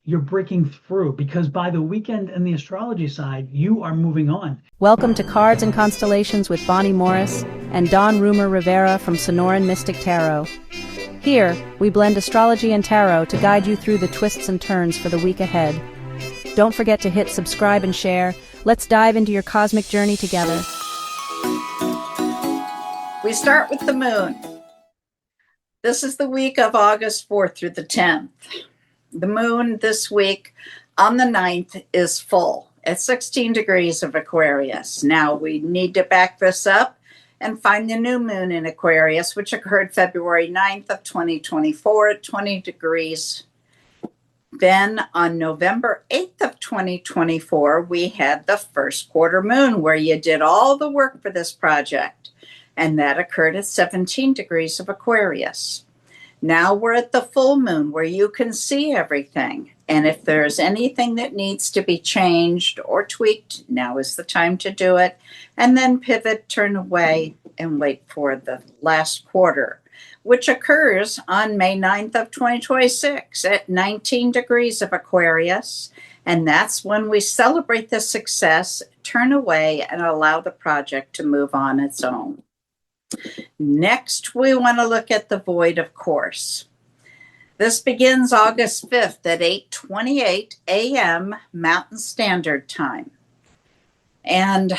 you're breaking through because by the weekend and the astrology side, you are moving on. Welcome to Cards and Constellations with Bonnie Morris and Don Rumor Rivera from Sonoran Mystic Tarot. Here, we blend astrology and tarot to guide you through the twists and turns for the week ahead. Don't forget to hit subscribe and share. Let's dive into your cosmic journey together. We start with the moon. This is the week of August 4th through the 10th. The moon this week on the 9th is full at 16 degrees of Aquarius. Now we need to back this up and find the new moon in Aquarius, which occurred February 9th of 2024 at 20 degrees. Then on November 8th of 2024, we had the first quarter moon where you did all the work for this project. And that occurred at 17 degrees of Aquarius. Now we're at the full moon where you can see everything. And if there's anything that needs to be changed or tweaked, now is the time to do it. And then pivot, turn away, and wait for the last quarter, which occurs on May 9th of 2026 at 19 degrees of Aquarius. And that's when we celebrate the success, turn away, and allow the project to move on its own. Next, we want to look at the void, of course. This begins August 5th at 8:28 a.m. Mountain Standard Time. And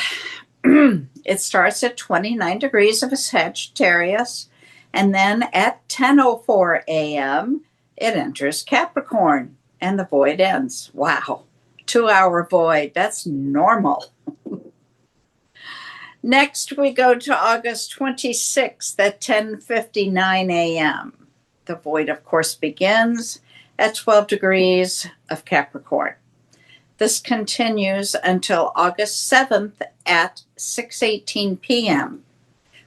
it starts at 29 degrees of Sagittarius. And then at 10:04 a.m., it enters Capricorn and the void ends. Wow, 2-hour void. That's normal. Next, we go to August 26th at 10:59 a.m. The void, of course, begins at 12 degrees of Capricorn. This continues until August 7th at 6:18 p.m.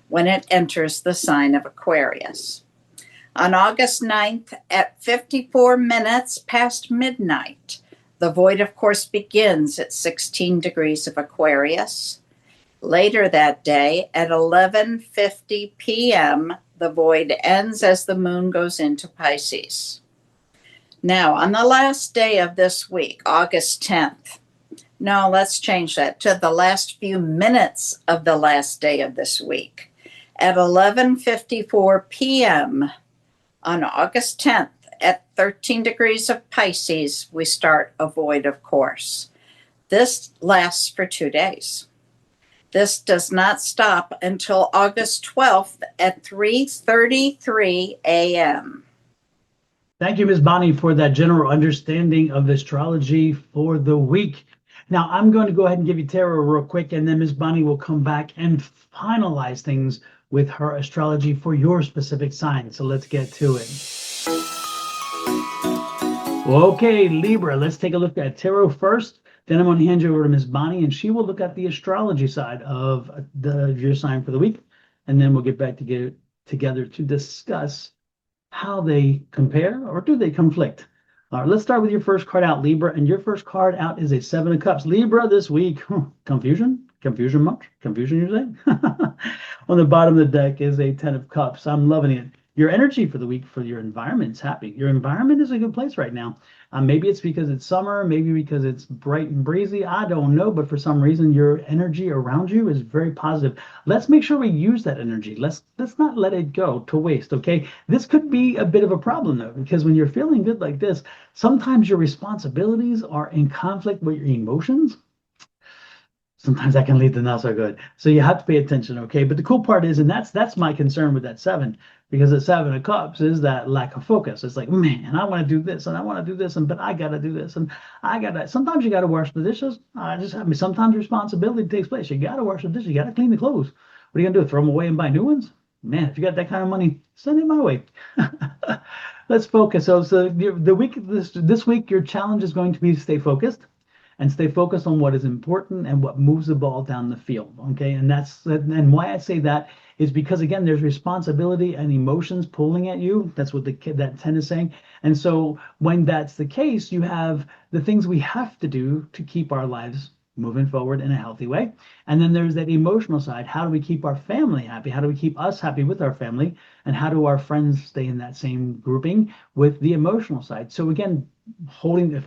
when it enters the sign of Aquarius. On August 9th at 54 minutes past midnight, the void, of course, begins at 16 degrees of Aquarius. Later that day, at 11:50 p.m., the void ends as the moon goes into Pisces. Now, on the last day of this week, August 10th, no, let's change that to the last few minutes of the last day of this week. At 11:54 p.m. on August 10th, at 13 degrees of Pisces, we start a void, of course. This lasts for 2 days. This does not stop until August 12th at 3:33 a.m. Thank you, Ms. Bonnie, for that general understanding of astrology for the week. Now, I'm going to go ahead and give you tarot real quick, and then Ms. Bonnie will come back and finalize things with her astrology for your specific sign. So let's get to it. Okay, Libra, let's take a look at tarot first. Then I'm going to hand you over to Ms. Bonnie, and she will look at the astrology side of your sign for the week. And then we'll get back together to discuss how they compare, or do they conflict. All right, let's start with your first card out, Libra. And your first card out is a 7 of Cups. Libra this week, confusion? Confusion much? Confusion, you say? On the bottom of the deck is a 10 of Cups. I'm loving it. Your energy for the week for your environment is happy. Your environment is a good place right now. Maybe it's because it's summer, maybe because it's bright and breezy. I don't know, but for some reason, your energy around you is very positive. Let's make sure we use that energy. Let's not let it go to waste, okay? This could be a bit of a problem, though, because when you're feeling good like this, sometimes your responsibilities are in conflict with your emotions. Sometimes that can lead to not so good. So you have to pay attention, okay? But the cool part is, and that's my concern with that 7, because the 7 of Cups is that lack of focus. It's like, man, I want to do this, and I want to do this, but I got to do this, and I got to. Sometimes you got to wash the dishes. Sometimes responsibility takes place. You got to wash the dishes. You got to clean the clothes. What are you gonna do? Throw them away and buy new ones? Man, if you got that kind of money, send it my way. Let's focus. So the week this week, your challenge is going to be to stay focused. And stay focused on what is important and what moves the ball down the field. Okay, and why I say that is because, again, there's responsibility and emotions pulling at you. That's what that 10 is saying. And so when that's the case, you have the things we have to do to keep our lives moving forward in a healthy way. And then there's that emotional side. How do we keep our family happy? How do we keep us happy with our family? And how do our friends stay in that same grouping with the emotional side? So again, holding the,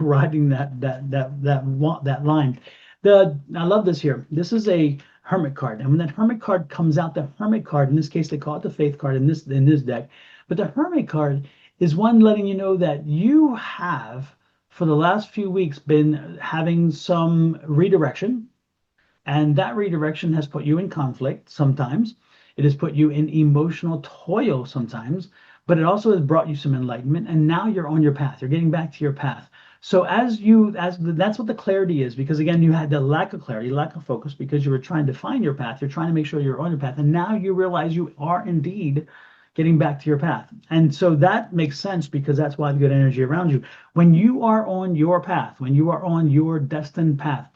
riding that line. I love this here. This is a hermit card, and when that hermit card comes out, the hermit card, in this case, they call it the faith card in this deck, but the hermit card is one letting you know that you have, for the last few weeks, been having some redirection, and that redirection has put you in conflict sometimes. It has put you in emotional toil sometimes, but it also has brought you some enlightenment. And now you're on your path. You're getting back to your path. So that's what the clarity is, because again, you had the lack of clarity, lack of focus, because you were trying to find your path. You're trying to make sure you're on your path. And now you realize you are indeed getting back to your path. And so that makes sense, because that's why the good energy around you. When you are on your path, when you are on your destined path,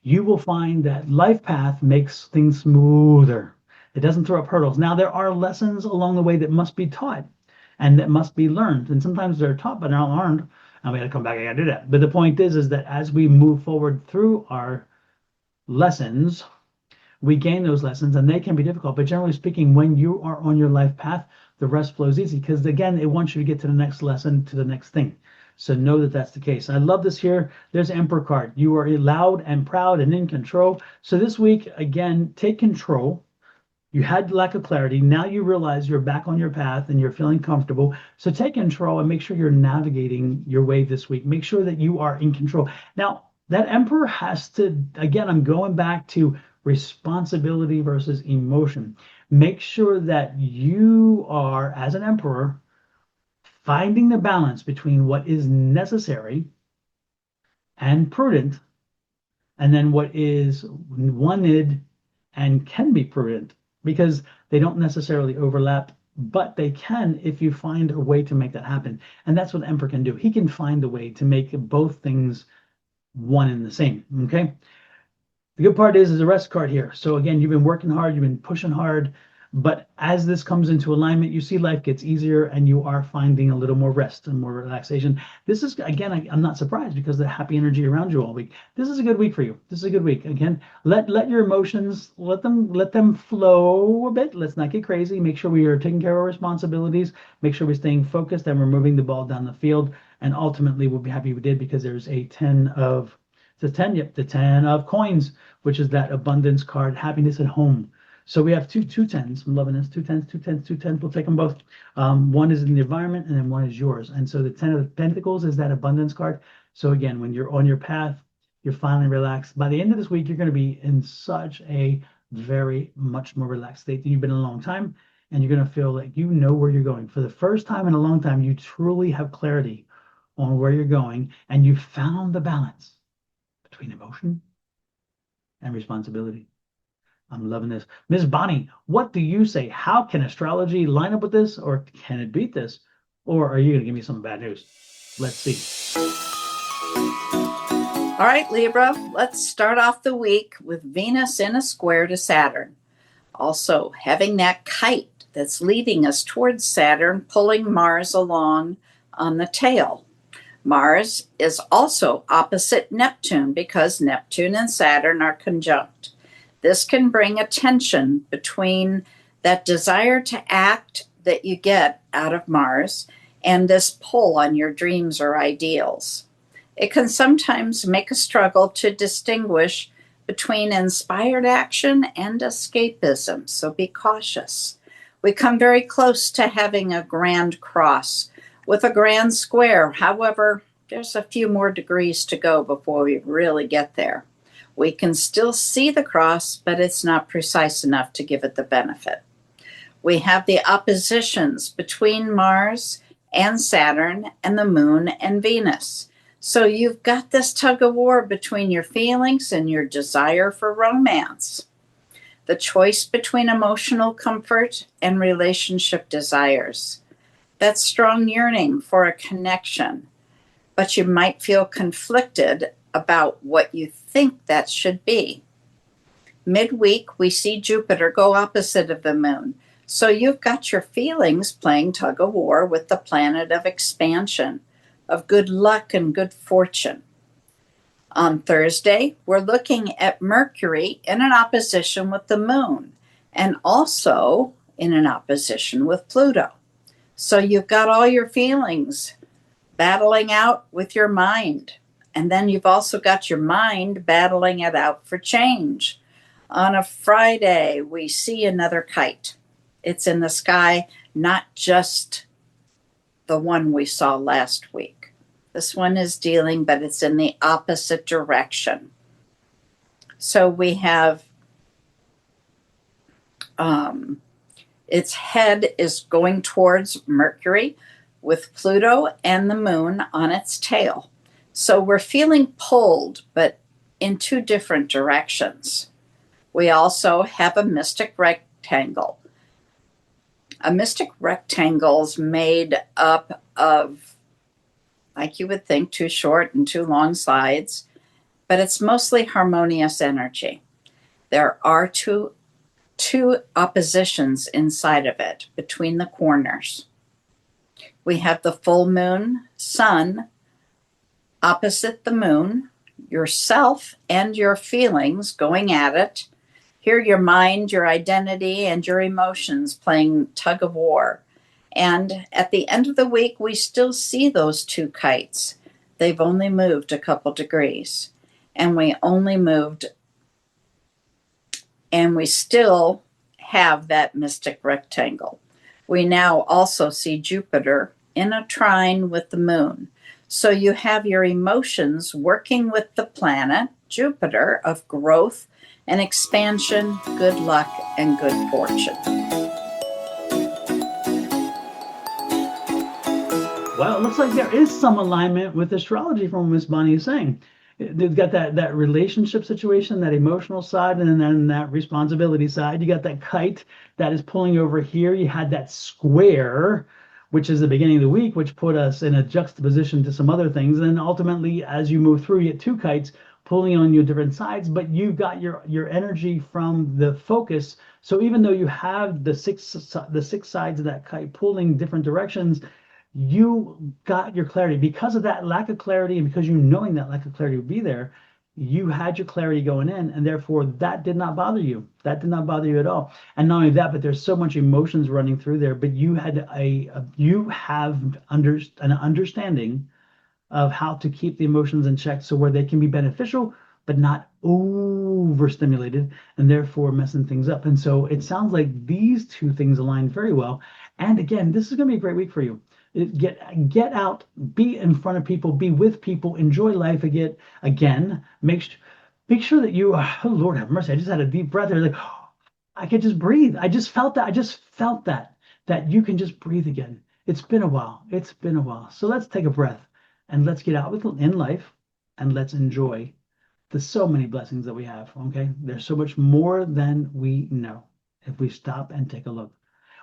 you will find that life path makes things smoother. It doesn't throw up hurdles. Now, there are lessons along the way that must be taught and that must be learned. And sometimes they're taught, but not learned. I'm going to come back, I got to do that. But the point is that as we move forward through our lessons, we gain those lessons, and they can be difficult. But generally speaking, when you are on your life path, the rest flows easy, because again, it wants you to get to the next lesson, to the next thing. So know that that's the case. I love this here. There's Emperor card. You are loud and proud and in control. So this week, again, take control. You had lack of clarity. Now you realize you're back on your path and you're feeling comfortable. So take control and make sure you're navigating your way this week. Make sure that you are in control. Now, that Emperor has to, again, I'm going back to responsibility versus emotion. Make sure that you are, as an Emperor, finding the balance between what is necessary and prudent, and then what is wanted and can be prudent, because they don't necessarily overlap, but they can if you find a way to make that happen. And that's what the Emperor can do. He can find a way to make both things one and the same. Okay. The good part is a rest card here. So again, you've been working hard, you've been pushing hard, but as this comes into alignment, you see life gets easier and you are finding a little more rest and more relaxation. This is, again, I'm not surprised, because the happy energy around you all week. This is a good week for you. This is a good week. Again, let your emotions, let them flow a bit. Let's not get crazy. Make sure we are taking care of our responsibilities. Make sure we're staying focused and we're moving the ball down the field. And ultimately, we'll be happy we did, because there's a 10 of, the 10, yep, the 10 of coins, which is that abundance card, happiness at home. So we have two tens. I'm loving this. Two tens, two tens, two tens. We'll take them both. One is in the environment, and then one is yours. And so the 10 of Pentacles is that abundance card. So again, when you're on your path, you're finally relaxed. By the end of this week, you're going to be in such a very much more relaxed state than you've been in a long time. And you're going to feel like you know where you're going. For the first time in a long time, you truly have clarity on where you're going, and you found the balance between emotion and responsibility. I'm loving this. Miss Bonnie, what do you say? How can astrology line up with this, or can it beat this? Or are you going to give me some bad news? Let's see. All right, Libra, let's start off the week with Venus in a square to Saturn. Also, having that kite that's leading us towards Saturn, pulling Mars along on the tail. Mars is also opposite Neptune, because Neptune and Saturn are conjunct. This can bring a tension between that desire to act that you get out of Mars and this pull on your dreams or ideals. It can sometimes make a struggle to distinguish between inspired action and escapism, so be cautious. We come very close to having a grand cross with a grand square. However, there's a few more degrees to go before we really get there. We can still see the cross, but it's not precise enough to give it the benefit. We have the oppositions between Mars and Saturn and the Moon and Venus. So you've got this tug of war between your feelings and your desire for romance. The choice between emotional comfort and relationship desires. That strong yearning for a connection, but you might feel conflicted about what you think that should be. Midweek, we see Jupiter go opposite of the Moon. So you've got your feelings playing tug of war with the planet of expansion, of good luck and good fortune. On Thursday, we're looking at Mercury in an opposition with the Moon, and also in an opposition with Pluto. So you've got all your feelings battling out with your mind. And then you've also got your mind battling it out for change. On a Friday, we see another kite. It's in the sky, not just the one we saw last week. This one is dealing, but it's in the opposite direction. So we have its head is going towards Mercury with Pluto and the moon on its tail. So we're feeling pulled, but in two different directions. We also have a mystic rectangle. A mystic rectangle is made up of, like you would think, two short and two long sides, but it's mostly harmonious energy. There are two oppositions inside of it between the corners. We have the full moon, sun, opposite the moon, yourself and your feelings going at it. Here, your mind, your identity, and your emotions playing tug of war. And at the end of the week, we still see those two kites. They've only moved a couple degrees. And we still have that mystic rectangle. We now also see Jupiter in a trine with the moon. So you have your emotions working with the planet, Jupiter, of growth and expansion, good luck, and good fortune. Well, it looks like there is some alignment with astrology from what Miss Bonnie is saying. They've got that relationship situation, that emotional side, and then that responsibility side. You got that kite that is pulling over here. You had that square, which is the beginning of the week, which put us in a juxtaposition to some other things. And then ultimately, as you move through, you get two kites pulling on you different sides, but you got your energy from the focus. So even though you have the six sides of that kite pulling different directions, you got your clarity. Because of that lack of clarity, and because you knowing that lack of clarity would be there, you had your clarity going in, and therefore that did not bother you. That did not bother you at all. And not only that, but there's so much emotions running through there, but you have an understanding of how to keep the emotions in check, so where they can be beneficial but not overstimulated and therefore messing things up. And so it sounds like these two things align very well. And again, this is going to be a great week for you. Get out, be in front of people, be with people, enjoy life again. Make sure that you, oh Lord have mercy, I just had a deep breath there. Like, I could just breathe. I just felt that you can just breathe again. It's been a while. So let's take a breath and let's get out in life and let's enjoy the so many blessings that we have. Okay. There's so much more than we know if we stop and take a look.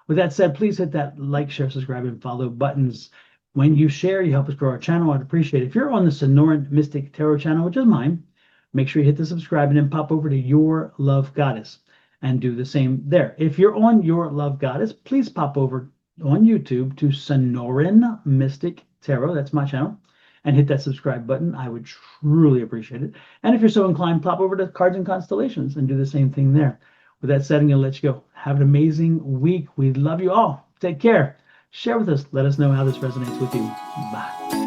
With that said, please hit that like, share, subscribe, and follow buttons. When you share, you help us grow our channel. I'd appreciate it. If you're on the Sonoran Mystic Tarot channel, which is mine, make sure you hit the subscribe and then pop over to Your Love Goddess and do the same there. If you're on Your Love Goddess, please pop over on YouTube to Sonoran Mystic Tarot. That's my channel. And hit that subscribe button. I would truly appreciate it. And if you're so inclined, pop over to Cards and Constellations and do the same thing there. With that said, I'm going to let you go. Have an amazing week. We love you all. Take care. Share with us. Let us know how this resonates with you. Bye.